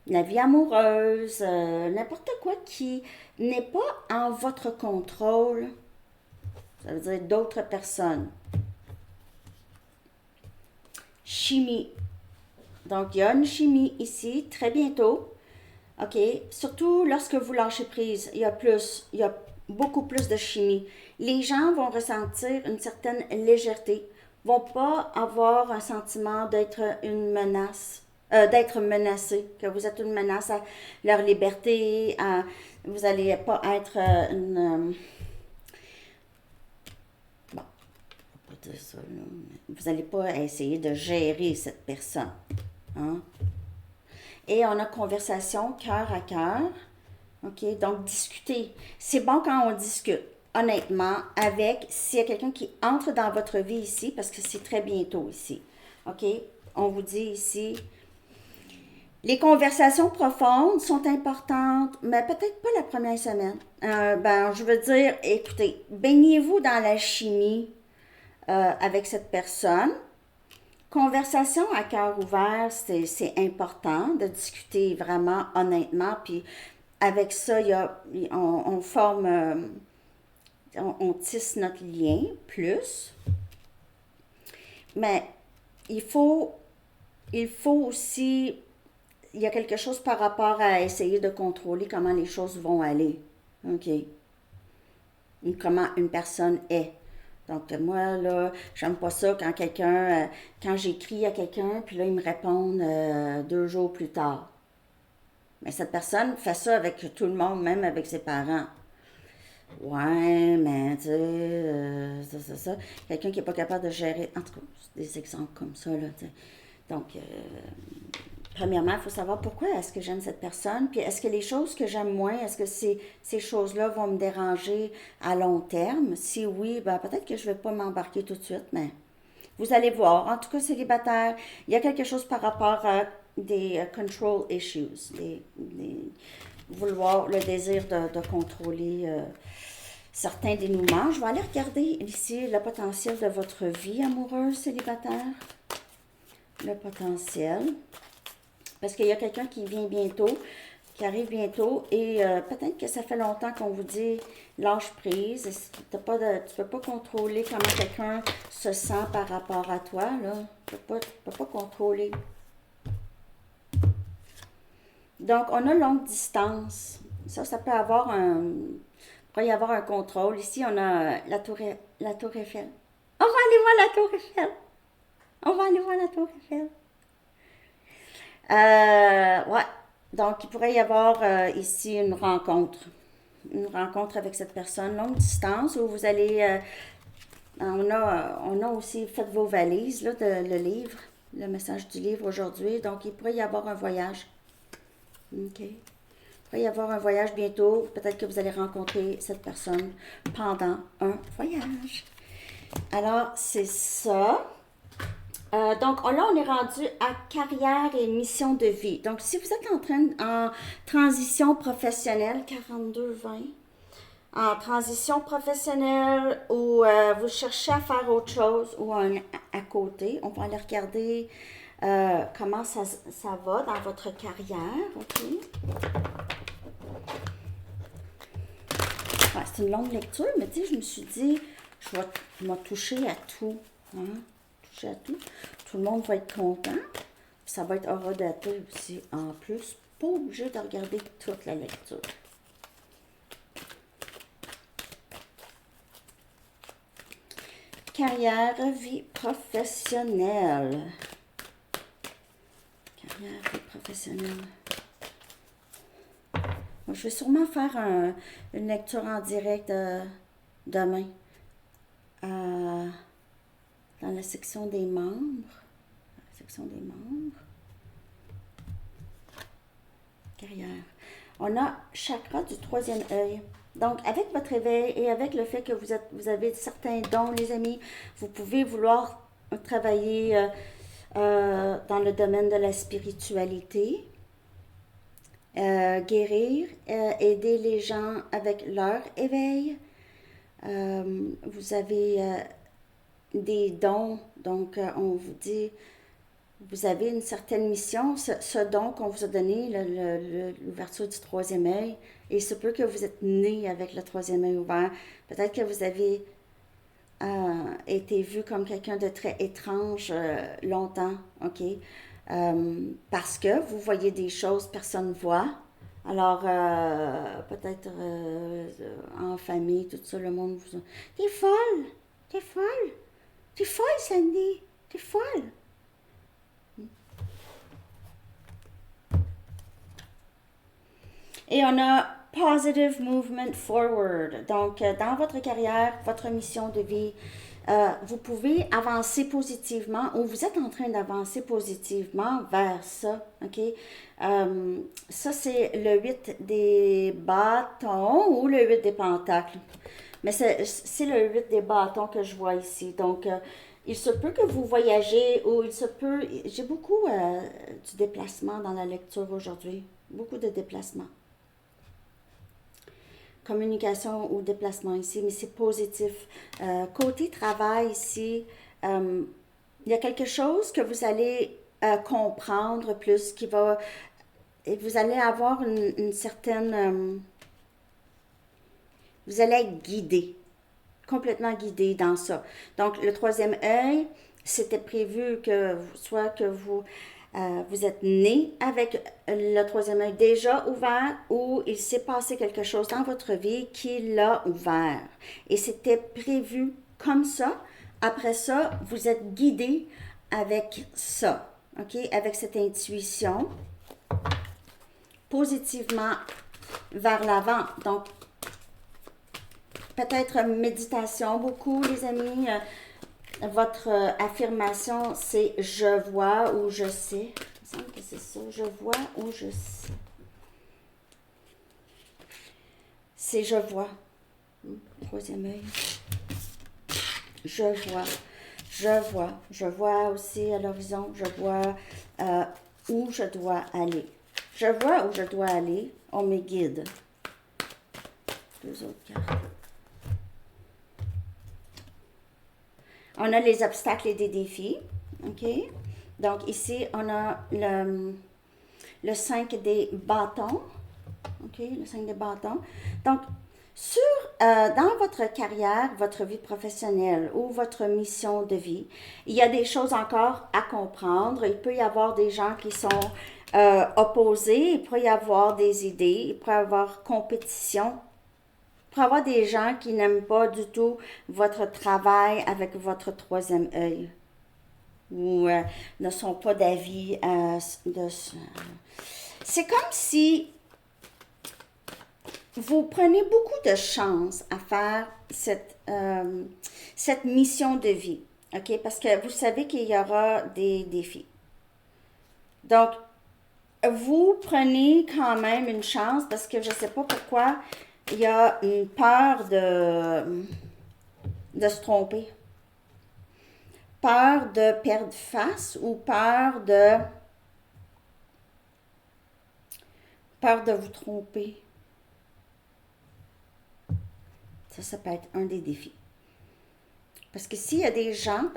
la vie amoureuse, n'importe quoi qui n'est pas en votre contrôle. Ça veut dire d'autres personnes. Chimie. Donc, il y a une chimie ici, très bientôt. OK? Surtout lorsque vous lâchez prise, il y a beaucoup plus de chimie. Les gens vont ressentir une certaine légèreté, vont pas avoir un sentiment d'être une menace, d'être menacés, que vous êtes une menace à leur liberté, vous n'allez pas être bon, on va pas dire ça, là, mais vous n'allez pas essayer de gérer cette personne. Hein? Et on a conversation cœur à cœur. OK? Donc, discuter. C'est bon quand on discute, honnêtement, s'il y a quelqu'un qui entre dans votre vie ici, parce que c'est très bientôt ici. OK? on vous dit ici, les conversations profondes sont importantes, mais peut-être pas la première semaine. Je veux dire, écoutez, baignez-vous dans la chimie avec cette personne. Conversation à cœur ouvert, c'est important de discuter vraiment honnêtement. Puis avec ça, on forme, on tisse notre lien plus. Mais il faut aussi, il y a quelque chose par rapport à essayer de contrôler comment les choses vont aller. OK? Comment une personne est. Donc, moi, là, j'aime pas ça quand j'écris à quelqu'un, puis là, ils me répondent 2 jours plus tard. Mais cette personne fait ça avec tout le monde, même avec ses parents. Ouais, mais tu sais, ça. Quelqu'un qui n'est pas capable de gérer. En tout cas, c'est des exemples comme ça, là, tu sais. Donc, premièrement, il faut savoir pourquoi est-ce que j'aime cette personne, puis est-ce que les choses que j'aime moins, est-ce que ces choses-là vont me déranger à long terme? Si oui, ben peut-être que je ne vais pas m'embarquer tout de suite, mais vous allez voir. En tout cas, célibataire, il y a quelque chose par rapport à des control issues, vouloir le désir de contrôler certains dénouements. Je vais aller regarder ici le potentiel de votre vie amoureuse célibataire. Le potentiel. Parce qu'il y a quelqu'un qui vient bientôt, qui arrive bientôt, et peut-être que ça fait longtemps qu'on vous dit lâche prise. Tu ne peux pas contrôler comment quelqu'un se sent par rapport à toi, là. Tu ne peux pas contrôler. Donc, on a longue distance. Ça peut avoir pourrait y avoir un contrôle. Ici, on a la tour Eiffel. On va aller voir la tour Eiffel. On va aller voir la tour Eiffel. Ouais. Donc, il pourrait y avoir ici une rencontre. Une rencontre avec cette personne, longue distance, où vous allez... on a aussi fait vos valises, là, le livre, le message du livre aujourd'hui. Donc, il pourrait y avoir un voyage. OK. Il pourrait y avoir un voyage bientôt. Peut-être que vous allez rencontrer cette personne pendant un voyage. Alors, c'est ça. Donc là, on est rendu à carrière et mission de vie. Donc, si vous êtes en transition professionnelle, 42-20, en transition professionnelle ou vous cherchez à faire autre chose ou à côté, on va aller regarder comment ça va dans votre carrière. OK? Ouais, c'est une longue lecture, mais tu sais, je me suis dit, je vais toucher à tout. Hein? À tout. Tout le monde va être content. Ça va être horodaté aussi. En plus, pas obligé de regarder toute la lecture. Carrière, vie professionnelle. Carrière, vie professionnelle. Moi, je vais sûrement faire une lecture en direct demain. Dans la section des membres. Carrière. On a chakra du 3e œil. Donc, avec votre éveil et avec le fait que vous avez certains dons, les amis, vous pouvez vouloir travailler dans le domaine de la spiritualité, guérir, aider les gens avec leur éveil. Vous avez des dons, donc on vous dit, vous avez une certaine mission, ce don qu'on vous a donné, l'ouverture du 3e œil, et il se peut que vous êtes né avec le 3e œil ouvert. Peut-être que vous avez été vu comme quelqu'un de très étrange longtemps, OK? Parce que vous voyez des choses que personne ne voit. Alors, peut-être en famille, tout ça, le monde vous... T'es folle! T'es folle! T'es folle, Sandy! T'es folle! Et on a Positive Movement Forward. Donc, dans votre carrière, votre mission de vie, vous pouvez avancer positivement ou vous êtes en train d'avancer positivement vers ça. OK? Ça, c'est le 8 des bâtons ou le 8 des pentacles. Mais c'est le 8 des bâtons que je vois ici. Donc, il se peut que vous voyagez ou il se peut... J'ai beaucoup du déplacement dans la lecture aujourd'hui. Beaucoup de déplacement. Communication ou déplacement ici, mais c'est positif. Côté travail ici, il y a quelque chose que vous allez comprendre plus, qui va... Et vous allez avoir une certaine... vous allez être guidé, complètement guidé dans ça. Donc, le troisième œil, c'était prévu que soit que vous êtes né avec le troisième œil déjà ouvert ou il s'est passé quelque chose dans votre vie qui l'a ouvert. Et c'était prévu comme ça. Après ça, vous êtes guidé avec ça, ok? Avec cette intuition positivement vers l'avant. Donc, peut-être méditation beaucoup, les amis. Votre affirmation, c'est je vois ou je sais. Il me semble que c'est ça. Je vois ou je sais. C'est je vois. Troisième œil. Je vois. Je vois. Je vois aussi à l'horizon. Je vois où je dois aller. Je vois où je dois aller. On me guide. Deux autres cartes. On a les obstacles et des défis. OK? Donc, ici, on a le 5 des bâtons. OK? Le 5 des bâtons. Donc, dans votre carrière, votre vie professionnelle ou votre mission de vie, il y a des choses encore à comprendre. Il peut y avoir des gens qui sont opposés. Il peut y avoir des idées. Il peut y avoir compétition. Pour avoir des gens qui n'aiment pas du tout votre travail avec votre troisième œil ou ne sont pas d'avis c'est comme si vous prenez beaucoup de chance à faire cette mission de vie, ok? Parce que vous savez qu'il y aura des défis. Donc, vous prenez quand même une chance parce que je ne sais pas pourquoi il y a une peur de se tromper. Peur de perdre face ou peur de vous tromper. Ça peut être un des défis. Parce que s'il y a des gens,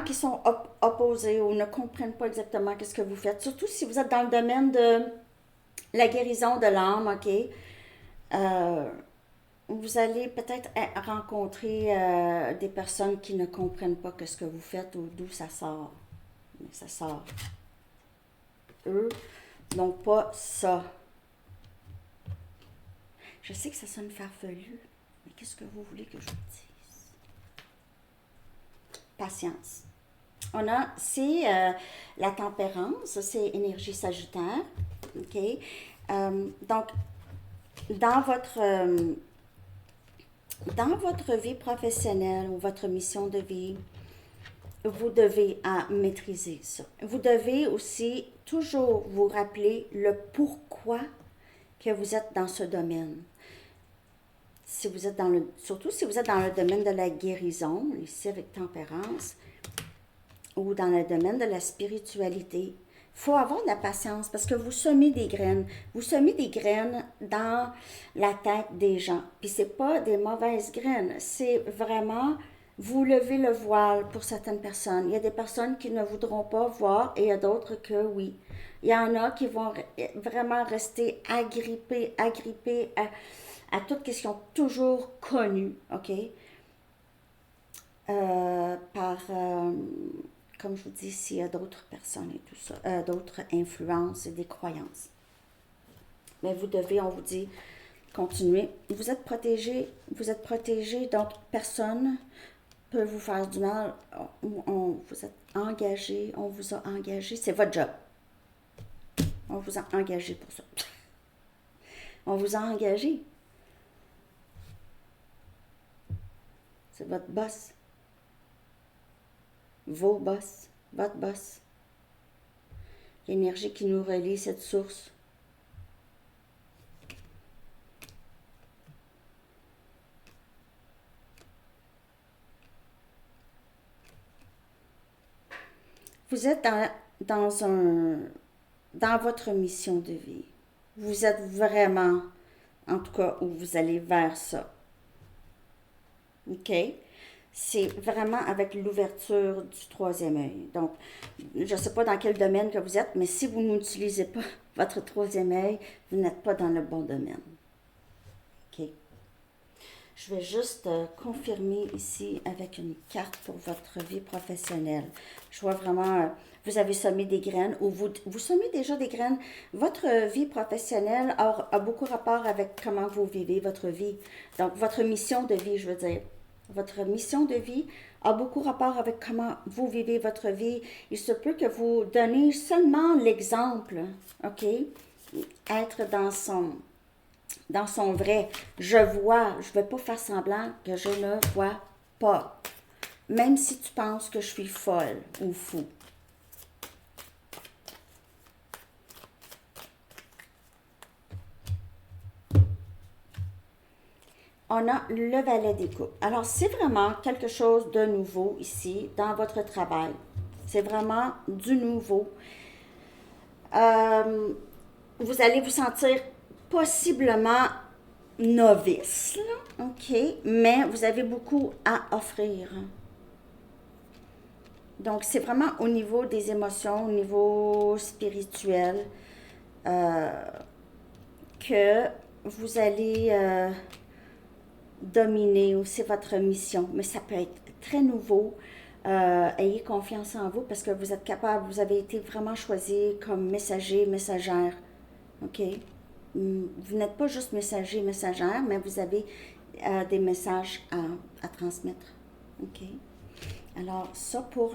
qui sont opposés ou ne comprennent pas exactement qu'est-ce que vous faites, surtout si vous êtes dans le domaine de la guérison de l'âme, ok, vous allez peut-être rencontrer des personnes qui ne comprennent pas ce que vous faites ou d'où ça sort. Mais ça sort. Eux n'ont pas ça. Je sais que ça sonne farfelu, mais qu'est-ce que vous voulez que je vous dise? Patience. C'est la tempérance, c'est énergie sagittaire. OK? Donc, dans votre vie professionnelle ou votre mission de vie, vous devez maîtriser ça. Vous devez aussi toujours vous rappeler le pourquoi que vous êtes dans ce domaine. Surtout si vous êtes dans le domaine de la guérison, ici avec tempérance, ou dans le domaine de la spiritualité, il faut avoir de la patience parce que vous semez des graines. Vous semez des graines dans la tête des gens. Puis c'est pas des mauvaises graines, c'est vraiment vous levez le voile pour certaines personnes. Il y a des personnes qui ne voudront pas voir et il y a d'autres que oui. Il y en a qui vont vraiment rester agrippés à tout ce qu'ils ont toujours connu, OK? Comme je vous dis, s'il y a d'autres personnes et tout ça, d'autres influences et des croyances. Mais vous devez, on vous dit, continuer. Vous êtes protégé, donc personne peut vous faire du mal. Vous êtes engagé, on vous a engagé, c'est votre job. On vous a engagé pour ça. On vous a engagé. C'est votre boss. Vos boss. Votre boss. L'énergie qui nous relie, cette source. vous êtes dans votre mission de vie. Vous êtes vraiment, en tout cas, où vous allez vers ça. OK? C'est vraiment avec l'ouverture du troisième œil. Donc, je ne sais pas dans quel domaine que vous êtes, mais si vous n'utilisez pas votre troisième œil, vous n'êtes pas dans le bon domaine. OK? Je vais juste confirmer ici avec une carte pour votre vie professionnelle. Je vois vraiment, vous avez semé des graines ou vous semez déjà des graines. Votre vie professionnelle a beaucoup rapport avec comment vous vivez votre vie. Donc, votre mission de vie, je veux dire. Votre mission de vie a beaucoup rapport avec comment vous vivez votre vie. Il se peut que vous donnez seulement l'exemple, OK? Être dans son vrai. Je vois, je ne vais pas faire semblant que je ne vois pas. Même si tu penses que je suis folle ou fou. On a le valet des coupes. Alors, c'est vraiment quelque chose de nouveau ici dans votre travail. C'est vraiment du nouveau. Vous allez vous sentir possiblement novice, là, OK, mais vous avez beaucoup à offrir. Donc, c'est vraiment au niveau des émotions, au niveau spirituel, que vous allez dominer aussi votre mission. Mais ça peut être très nouveau. Ayez confiance en vous parce que vous êtes capable, vous avez été vraiment choisi comme messager, messagère. OK? Vous n'êtes pas juste messager, messagère, mais vous avez des messages à transmettre. OK? Alors, ça pour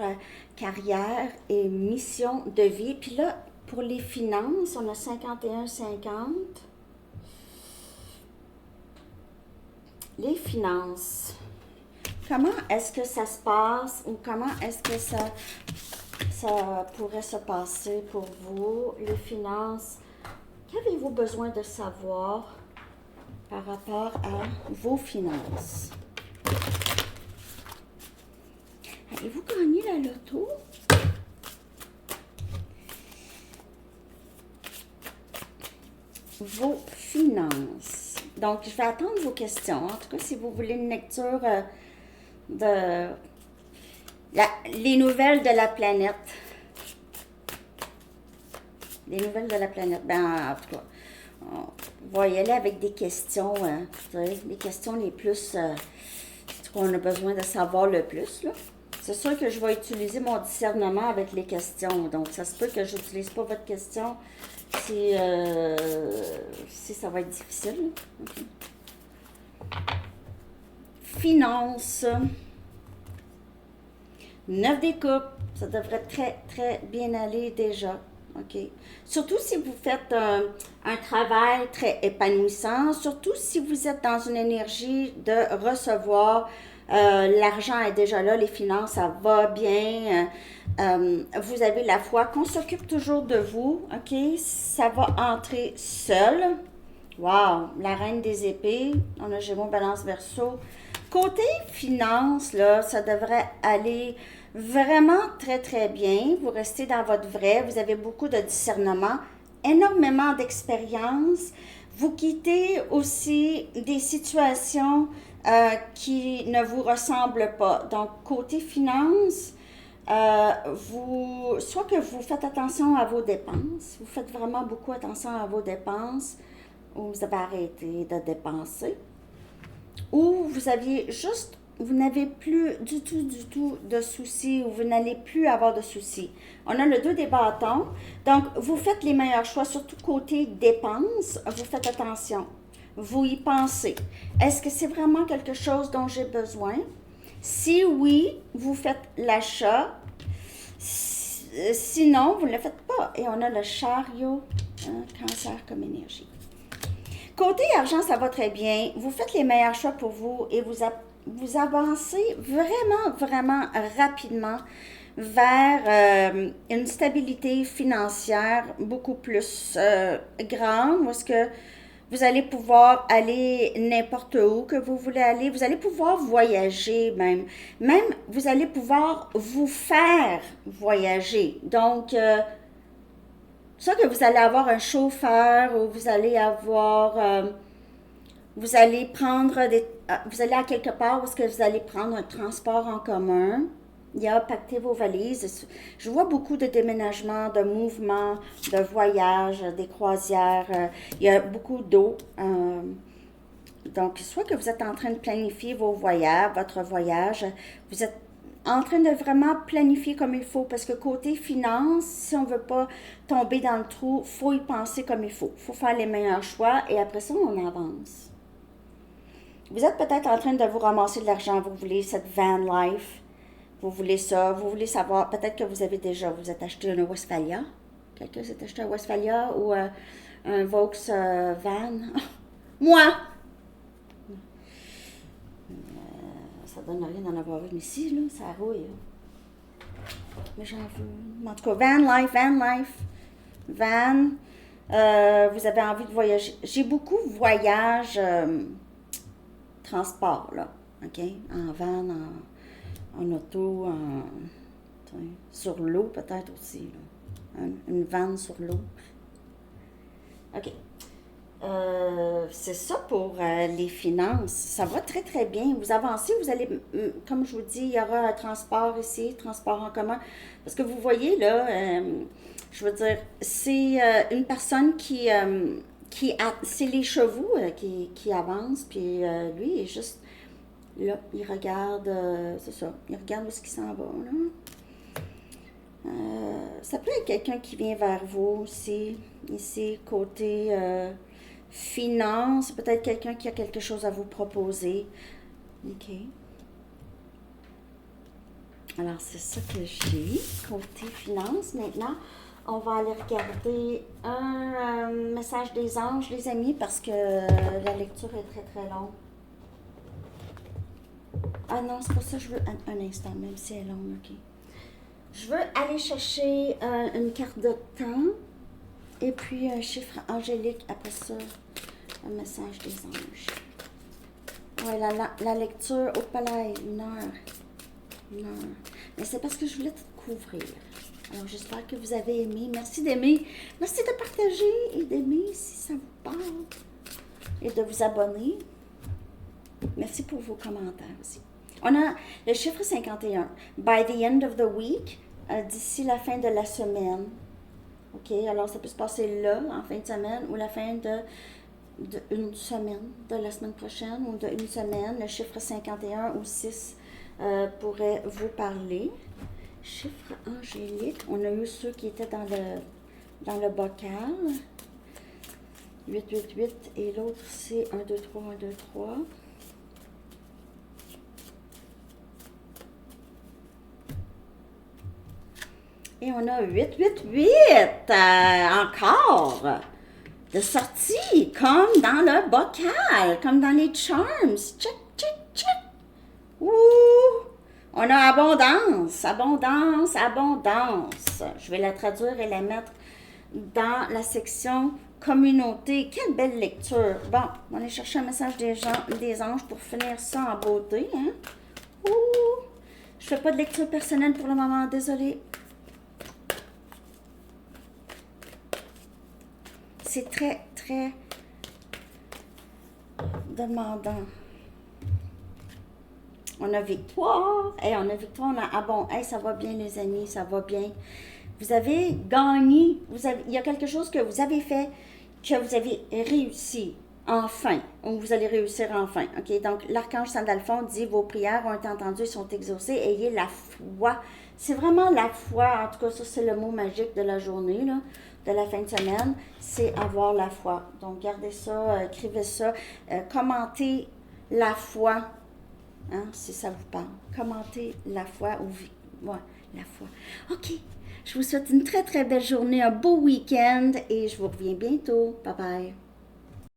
carrière et mission de vie. Puis là, pour les finances, on a 51-50. Les finances. Comment est-ce que ça se passe ou comment est-ce que ça pourrait se passer pour vous, les finances? Qu'avez-vous besoin de savoir par rapport à vos finances? Avez-vous gagné la loto? Vos finances. Donc, je vais attendre vos questions. En tout cas, si vous voulez une lecture les nouvelles de la planète. Les nouvelles de la planète. Ben, en tout cas, on va y aller avec des questions, les questions les plus qu'on a besoin de savoir le plus, là. C'est sûr que je vais utiliser mon discernement avec les questions. Donc, ça se peut que je n'utilise pas votre question si ça va être difficile. Okay. Finances. 9 des coupes. Ça devrait très, très bien aller déjà. OK. Surtout si vous faites un travail très épanouissant, surtout si vous êtes dans une énergie de recevoir. L'argent est déjà là, les finances, ça va bien. Vous avez la foi qu'on s'occupe toujours de vous. OK? Ça va entrer seul. Wow! La reine des épées. On a Gémeaux, Balance, Verseau. Côté finances, là, ça devrait aller vraiment très, très bien. Vous restez dans votre vrai. Vous avez beaucoup de discernement, énormément d'expérience. Vous quittez aussi des situations qui ne vous ressemblent pas. Donc, côté finances, soit que vous faites attention à vos dépenses, vous faites vraiment beaucoup attention à vos dépenses, ou vous avez arrêté de dépenser, ou vous n'avez plus du tout de soucis, ou vous n'allez plus avoir de soucis. On a le 2 des bâtons, donc vous faites les meilleurs choix, surtout côté dépenses, vous faites attention. Vous y pensez. Est-ce que c'est vraiment quelque chose dont j'ai besoin? Si oui, vous faites l'achat. Sinon, vous ne le faites pas. Et on a le chariot, cancer comme énergie. Côté argent, ça va très bien. Vous faites les meilleurs choix pour vous et vous avancez vraiment, vraiment rapidement vers une stabilité financière beaucoup plus grande. Où est-ce que Vous allez pouvoir aller n'importe où que vous voulez aller. Vous allez pouvoir voyager même. Même, vous allez pouvoir vous faire voyager. Donc, soit que vous allez avoir un chauffeur ou vous allez avoir... vous allez prendre vous allez à quelque part où est-ce que vous allez prendre un transport en commun. Il y a pacter vos valises. Je vois beaucoup de déménagements, de mouvements, de voyages, des croisières. Il y a beaucoup d'eau. Donc, soit que vous êtes en train de planifier vos voyages, votre voyage, vous êtes en train de vraiment planifier comme il faut, parce que côté finance, si on ne veut pas tomber dans le trou, il faut y penser comme il faut. Il faut faire les meilleurs choix et après ça, on avance. Vous êtes peut-être en train de vous ramasser de l'argent, vous voulez cette van life, vous voulez ça, vous voulez savoir, peut-être que vous avez déjà, vous êtes acheté un Westphalia, quelqu'un s'est acheté un Westphalia ou un Vaux van. Moi! Ça donne rien d'en avoir une ici, là, ça rouille. Mais j'en veux. En tout cas, van life, van. Vous avez envie de voyager. J'ai beaucoup de voyages transport, là, OK? En van, en auto, sur l'eau peut-être aussi, là. Une vanne sur l'eau. OK. C'est ça pour les finances. Ça va très, très bien. Vous avancez, vous allez, comme je vous dis, il y aura un transport ici, transport en commun. Parce que vous voyez, là, je veux dire, c'est une personne c'est les chevaux qui avancent, puis lui, il est juste là, il regarde, c'est ça, il regarde où est-ce qu'il s'en va, là. Ça peut être quelqu'un qui vient vers vous aussi, ici, côté finance, peut-être quelqu'un qui a quelque chose à vous proposer. OK. Alors, c'est ça que j'ai, côté finance. Maintenant, on va aller regarder un message des anges, les amis, parce que la lecture est très, très longue. Ah non, c'est pas ça, je veux un instant, même si elle est longue, OK. Je veux aller chercher une carte de temps et puis un chiffre angélique. Après ça, un message des anges. Ouais, la lecture au palais, 1 heure. 1 heure. Mais c'est parce que je voulais tout couvrir. Alors, j'espère que vous avez aimé. Merci d'aimer. Merci de partager et d'aimer si ça vous parle. Et de vous abonner. Merci pour vos commentaires aussi. On a le chiffre 51. By the end of the week, d'ici la fin de la semaine. OK, alors ça peut se passer là, en fin de semaine, ou la fin de une semaine, de la semaine prochaine, ou de une semaine. Le chiffre 51 ou 6 pourrait vous parler. Chiffre angélique. On a eu ceux qui étaient dans le bocal. 888 et l'autre c'est 1, 2, 3, 1, 2, 3. Et on a 888 encore de sortie, comme dans le bocal, comme dans les charms. Check, check, check. Ouh! On a abondance, abondance, abondance. Je vais la traduire et la mettre dans la section communauté. Quelle belle lecture. Bon, on va aller chercher un message des anges pour finir ça en beauté. Hein? Ouh! Je fais pas de lecture personnelle pour le moment, désolée. C'est très, très demandant. On a victoire. On a victoire, on a ah bon, ça va bien les amis, ça va bien. Vous avez gagné. Il y a quelque chose que vous avez fait, que vous avez réussi enfin, ou vous allez réussir enfin. OK? Donc, l'archange Sandalphon dit, vos prières ont été entendues et sont exaucées. Ayez la foi. C'est vraiment la foi. En tout cas, ça, c'est le mot magique de la journée, là, de la fin de semaine. C'est avoir la foi. Donc, gardez ça, écrivez ça. Commentez la foi. Hein, si ça vous parle. Commentez la foi ou la foi. OK. Je vous souhaite une très, très belle journée, un beau week-end et je vous reviens bientôt. Bye bye.